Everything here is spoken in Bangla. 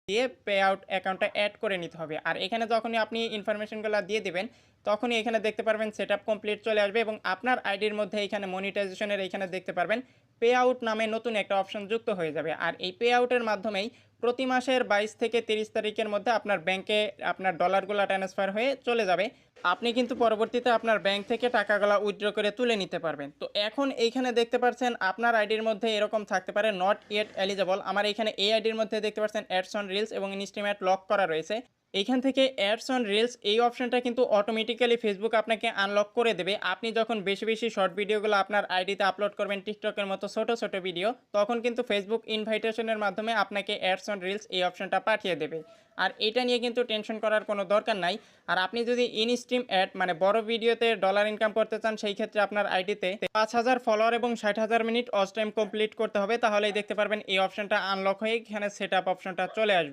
দিয়ে পে আউট অ্যাকাউন্টটা অ্যাড করে নিতে হবে। আর এখানে যখনই আপনি ইনফরমেশনগুলো দিয়ে দিবেন তখনই এখানে দেখতে পারবেন সেটআপ কমপ্লিট চলে আসবে এবং আপনার আইডির মধ্যে এখানে মনিটাইজেশনের এখানে দেখতে পারবেন পে আউট নামে নতুন একটা অপশন যুক্ত হয়ে যাবে। আর এই পে আউটের মাধ্যমেই প্রতি মাসের 22 থেকে 30 তারিখের মধ্যে আপনার ব্যাংকে আপনার ডলারগুলো ট্রান্সফার হয়ে চলে যাবে। আপনি কিন্তু পরবর্তীতে আপনার ব্যাংক থেকে টাকাগুলো উইথড্র করে তুলে নিতে পারবেন। তো এখন এইখানে দেখতে পাচ্ছেন আপনার আইডির মধ্যে এরকম থাকতে পারে নট ইয়েট এলিজেবল। আমার এখানে এই আইডির মধ্যে দেখতে পাচ্ছেন অ্যাডস অন রিলস এবং ইনস্ট্রিমেট লক করা রয়েছে। এইখান থেকে অ্যাডস অন রিলস এই অপশনটা কিন্তু অটোমেটিক্যালি ফেসবুক আপনাকে আনলক করে দেবে। আপনি যখন বেশি বেশি শর্ট ভিডিওগুলো আপনার আইডিতে আপলোড করবেন টিকটকের মতো ছোট ছোট ভিডিও, তখন কিন্তু ফেসবুক ইনভাইটেশনের মাধ্যমে আপনাকে অ্যাডস অন রিলস এই অপশনটা পাঠিয়ে দেবে। আর এটা নিয়ে কিন্তু টেনশন করার কোনো দরকার নাই। আর আপনি যদি ইন স্ট্রিম অ্যাড মানে বড় ভিডিওতে ডলার ইনকাম করতে চান, সেই ক্ষেত্রে আপনার আইডিতে 5000 ফলোয়ার এবং 60,000 মিনিট ওয়াচ টাইম কমপ্লিট করতে হবে। তাহলেই দেখতে পারবেন এই অপশনটা আনলক হয়ে এখানে সেট আপ অপশনটা চলে আসবে।